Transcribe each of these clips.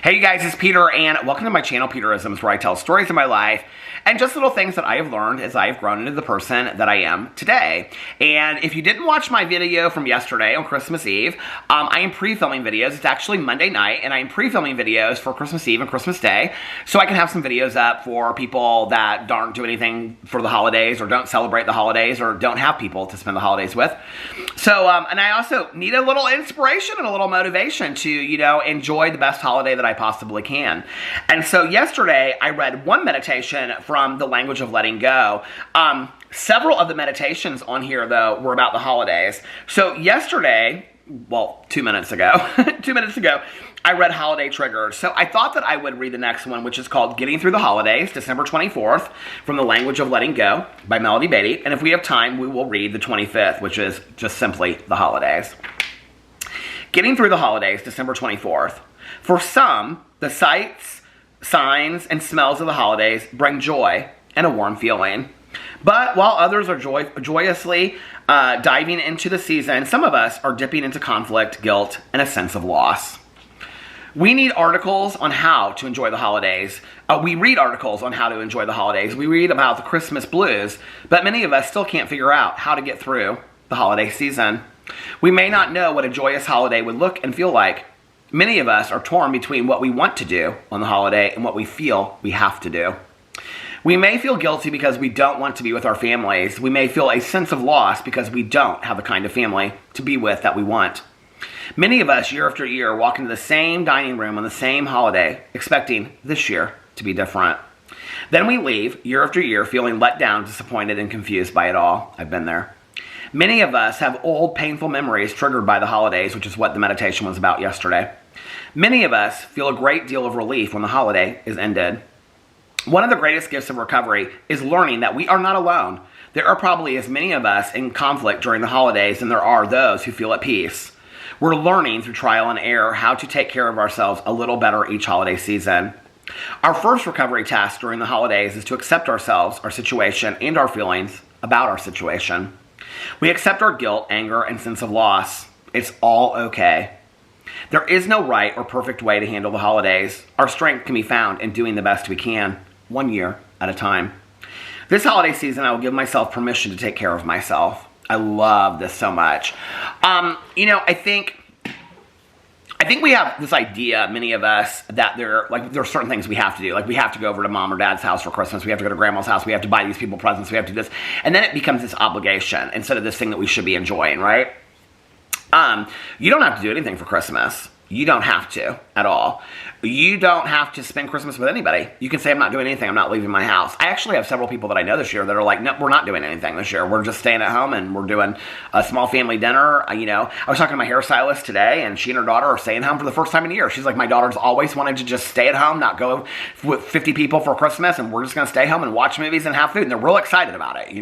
Hey you guys, it's Peter, and welcome to my channel, Peterisms, where I tell stories of my life and just little things that I have learned as I have grown into the person that I am today. And if you didn't watch my video from yesterday on Christmas Eve, I am pre-filming videos. It's actually Monday night, and I am pre-filming videos for Christmas Eve and Christmas Day, so I can have some videos up for people that don't do anything for the holidays, or don't celebrate the holidays, or don't have people to spend the holidays with. So, and I also need a little inspiration and a little motivation to, enjoy the best holiday that I possibly can. And so yesterday, I read one meditation from The Language of Letting Go. Several of the meditations on here, though, were about the holidays. So yesterday, well, 2 minutes ago, I read Holiday Triggers. So I thought that I would read the next one, which is called Getting Through the Holidays, December 24th, from The Language of Letting Go by Melody Beatty. And if we have time, we will read the 25th, which is just simply the holidays. Getting Through the Holidays, December 24th. For some, the sights, signs, and smells of the holidays bring joy and a warm feeling. But while others are joyously diving into the season, some of us are dipping into conflict, guilt, and a sense of loss. We need articles on how to enjoy the holidays. We read articles on how to enjoy the holidays. We read about the Christmas blues, but many of us still can't figure out how to get through the holiday season. We may not know what a joyous holiday would look and feel like. Many of us are torn between what we want to do on the holiday and what we feel we have to do. We may feel guilty because we don't want to be with our families. We may feel a sense of loss because we don't have the kind of family to be with that we want. Many of us, year after year, walk into the same dining room on the same holiday, expecting this year to be different. Then we leave, year after year, feeling let down, disappointed, and confused by it all. I've been there. Many of us have old, painful memories triggered by the holidays, which is what the meditation was about yesterday. Many of us feel a great deal of relief when the holiday is ended. One of the greatest gifts of recovery is learning that we are not alone. There are probably as many of us in conflict during the holidays and there are those who feel at peace. We're learning through trial and error how to take care of ourselves a little better each holiday season. Our first recovery task during the holidays is to accept ourselves, our situation, and our feelings about our situation. We accept our guilt, anger, and sense of loss. It's all okay. There is no right or perfect way to handle the holidays. Our strength can be found in doing the best we can, 1 year at a time. This holiday season, I will give myself permission to take care of myself. I love this so much. I think we have this idea, many of us, that there are certain things we have to do. Like, we have to go over to mom or dad's house for Christmas. We have to go to grandma's house. We have to buy these people presents. We have to do this. And then it becomes this obligation instead of this thing that we should be enjoying, right? You don't have to do anything for Christmas. You don't have to at all. You don't have to spend Christmas with anybody. You can say, I'm not doing anything. I'm not leaving my house. I actually have several people that I know this year that are like, no, we're not doing anything this year. We're just staying at home and we're doing a small family dinner. I was talking to my hairstylist today, and she and her daughter are staying home for the first time in a year. She's like, my daughter's always wanted to just stay at home, not go with 50 people for Christmas, and we're just going to stay home and watch movies and have food. And they're real excited about it, You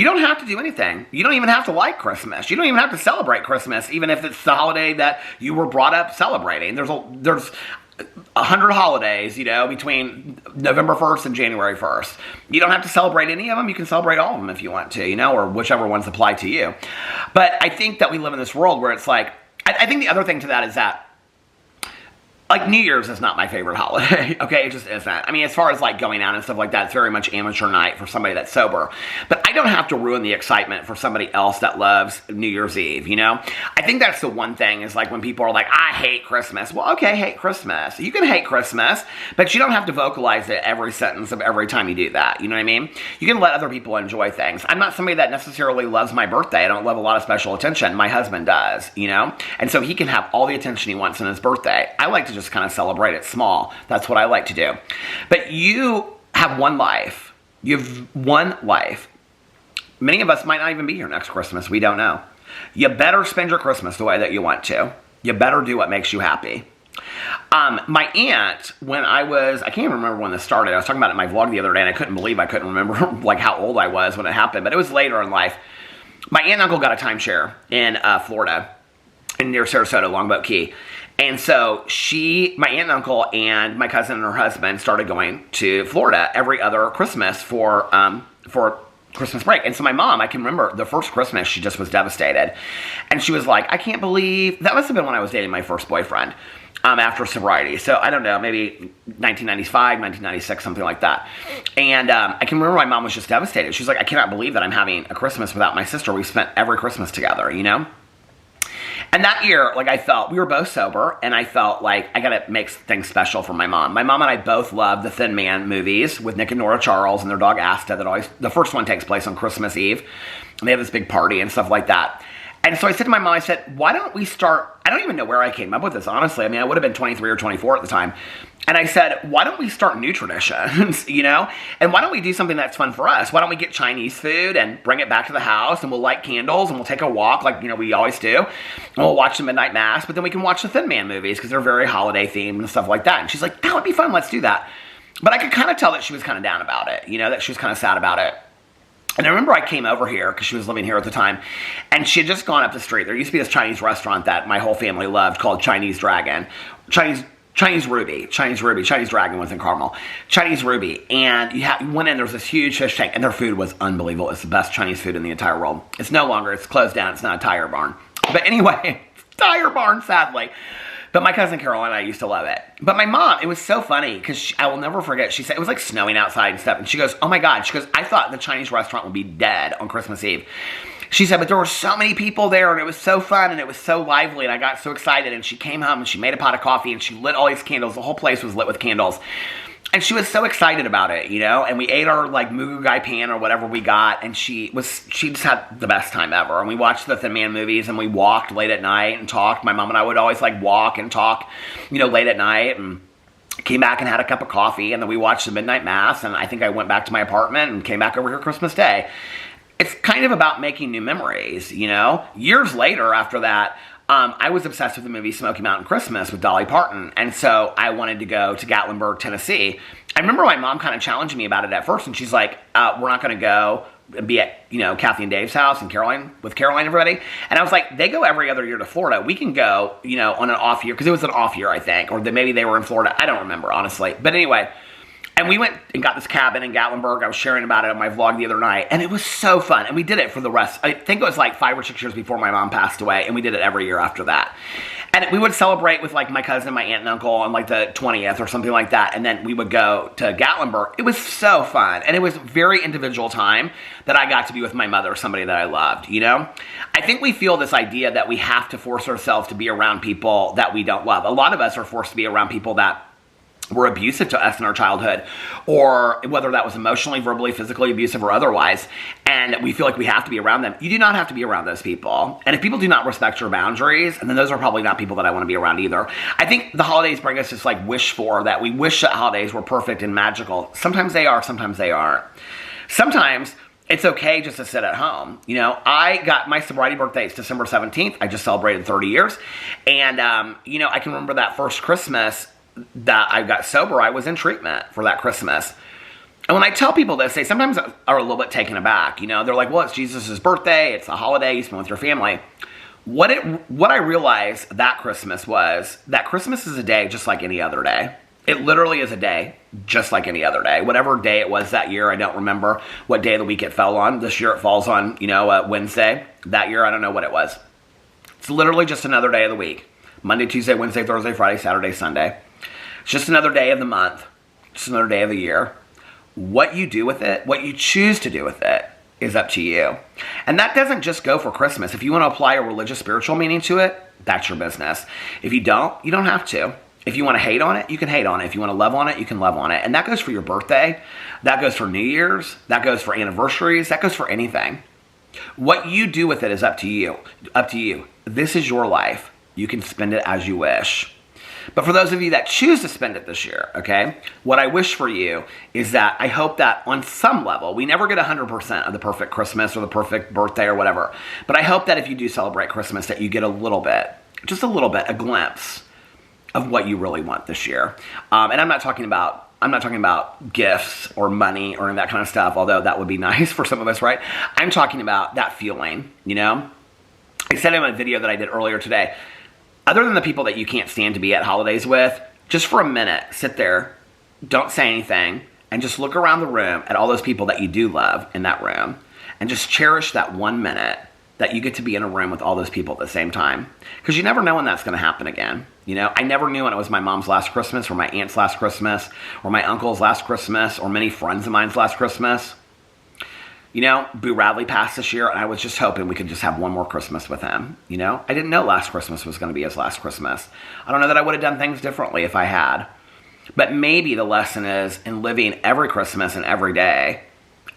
don't have to do anything. You don't even have to like Christmas. You don't even have to celebrate Christmas, even if it's the holiday that you were brought up celebrating. There's 100 holidays, between November 1st and January 1st. You don't have to celebrate any of them. You can celebrate all of them if you want to, or whichever ones apply to you. But I think that we live in this world where it's like, I think the other thing to that is that, like, New Year's is not my favorite holiday, okay? It just isn't. I mean, as far as, like, going out and stuff like that, it's very much amateur night for somebody that's sober. But I don't have to ruin the excitement for somebody else that loves New Year's Eve, I think that's the one thing is, like, when people are like, I hate Christmas. Well, okay, hate Christmas. You can hate Christmas, but you don't have to vocalize it every sentence of every time you do that, you know what I mean? You can let other people enjoy things. I'm not somebody that necessarily loves my birthday. I don't love a lot of special attention. My husband does, And so he can have all the attention he wants on his birthday. I like to just kind of celebrate it small. That's what I like to do. But you have one life. You have one life. Many of us might not even be here next Christmas. We don't know. You better spend your Christmas the way that you want to. You better do what makes you happy. My aunt, I can't even remember when this started. I was talking about it in my vlog the other day, and I couldn't believe I couldn't remember like how old I was when it happened. But it was later in life. My aunt and uncle got a timeshare in Florida, near Sarasota, Longboat Key. And so my aunt and uncle and my cousin and her husband started going to Florida every other Christmas for Christmas break. And so my mom, I can remember the first Christmas, she just was devastated. And she was like, I can't believe, that must have been when I was dating my first boyfriend. after sobriety. So I don't know, maybe 1995, 1996, something like that. And I can remember my mom was just devastated. She's like, I cannot believe that I'm having a Christmas without my sister. We spent every Christmas together, you know? And that year, like, I felt, we were both sober, and I felt like I gotta make things special for my mom. My mom and I both love the Thin Man movies with Nick and Nora Charles and their dog Asta that always, the first one takes place on Christmas Eve. And they have this big party and stuff like that. And so I said to my mom, I said, why don't we start, I don't even know where I came up with this, honestly. I mean, I would have been 23 or 24 at the time. And I said, why don't we start new traditions, you know? And why don't we do something that's fun for us? Why don't we get Chinese food and bring it back to the house, and we'll light candles and we'll take a walk like, you know, we always do. And we'll watch the Midnight Mass, but then we can watch the Thin Man movies because they're very holiday themed and stuff like that. And she's like, that would be fun, let's do that. But I could kind of tell that she was kind of down about it, you know, that she was kind of sad about it. And I remember I came over here because she was living here at the time, and she had just gone up the street. There used to be this Chinese restaurant that my whole family loved called Chinese Dragon. Chinese Dragon was in Carmel. Chinese Ruby. And you went in, there was this huge fish tank, and their food was unbelievable. It's the best Chinese food in the entire world. It's no longer, it's closed down, it's not a Tire Barn. But anyway, Tire Barn, sadly. But my cousin Carol and I used to love it. But my mom, it was so funny because I will never forget. She said, it was like snowing outside and stuff. And she goes, oh my God. She goes, I thought the Chinese restaurant would be dead on Christmas Eve. She said, but there were so many people there and it was so fun and it was so lively and I got so excited. And she came home and she mmade a pot of coffee and she lit all these candles. The whole place was lit with candles. And she was so excited about it, you know, and we ate our like Moo Gai Pan or whatever we got, and she just had the best time ever. And we watched the Thin Man movies, and we walked late at night and talked. My mom and I would always like walk and talk, you know, late at night, and came back and had a cup of coffee, and then we watched the Midnight Mass, and I think I went back to my apartment and came back over here Christmas Day. It's kind of about making new memories, you know. Years later after that, I was obsessed with the movie Smoky Mountain Christmas with Dolly Parton, and so I wanted to go to Gatlinburg, Tennessee. I remember my mom kind of challenging me about it at first, and she's like, we're not going to go be at, you know, Kathy and Dave's house and with Caroline and everybody. And I was like, they go every other year to Florida. We can go, you know, on an off year, because it was an off year, I think, or maybe they were in Florida. I don't remember, honestly. But anyway, and we went and got this cabin in Gatlinburg. I was sharing about it on my vlog the other night, and it was so fun. And we did it for the rest. I think it was like 5 or 6 years before my mom passed away, and we did it every year after that. And we would celebrate with like my cousin, my aunt and uncle on like the 20th or something like that. And then we would go to Gatlinburg. It was so fun. And it was very individual time that I got to be with my mother, somebody that I loved, you know? I think we feel this idea that we have to force ourselves to be around people that we don't love. A lot of us are forced to be around people that were abusive to us in our childhood, or whether that was emotionally, verbally, physically abusive, or otherwise, and we feel like we have to be around them. You do not have to be around those people. And if people do not respect your boundaries, then those are probably not people that I want to be around either. I think the holidays bring us this like wish for, that we wish that holidays were perfect and magical. Sometimes they are, sometimes they aren't. Sometimes it's okay just to sit at home. You know, I got my sobriety birthday. It's December 17th. I just celebrated 30 years. And, you know, I can remember that first Christmas that I got sober, I was in treatment for that Christmas. And when I tell people this, they sometimes are a little bit taken aback. You know, they're like, well, it's Jesus' birthday. It's a holiday. You spend with your family. What I realized that Christmas was that Christmas is a day just like any other day. It literally is a day just like any other day. Whatever day it was that year, I don't remember what day of the week it fell on. This year it falls on, you know, Wednesday. That year, I don't know what it was. It's literally just another day of the week. Monday, Tuesday, Wednesday, Thursday, Friday, Saturday, Sunday. It's just another day of the month. Just another day of the year. What you do with it, what you choose to do with it, is up to you. And that doesn't just go for Christmas. If you want to apply a religious, spiritual meaning to it, that's your business. If you don't have to. If you want to hate on it, you can hate on it. If you want to love on it, you can love on it. And that goes for your birthday. That goes for New Year's. That goes for anniversaries. That goes for anything. What you do with it is up to you. Up to you. This is your life. You can spend it as you wish. But for those of you that choose to spend it this year, okay, what I wish for you is that I hope that on some level, we never get 100% of the perfect Christmas or the perfect birthday or whatever, but I hope that if you do celebrate Christmas that you get a little bit, just a little bit, a glimpse of what you really want this year. And I'm not talking about gifts or money or that kind of stuff, although that would be nice for some of us, right? I'm talking about that feeling, you know? I said in my video that I did earlier today, other than the people that you can't stand to be at holidays with, just for a minute, sit there, don't say anything, and just look around the room at all those people that you do love in that room, and just cherish that 1 minute that you get to be in a room with all those people at the same time. Because you never know when that's going to happen again. You know, I never knew when it was my mom's last Christmas or my aunt's last Christmas or my uncle's last Christmas or many friends of mine's last Christmas. You know, Boo Radley passed this year, and I was just hoping we could just have one more Christmas with him. You know, I didn't know last Christmas was going to be his last Christmas. I don't know that I would have done things differently if I had. But maybe the lesson is in living every Christmas and every day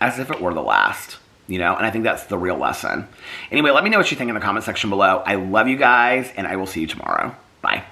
as if it were the last. You know, and I think that's the real lesson. Anyway, let me know what you think in the comment section below. I love you guys, and I will see you tomorrow. Bye.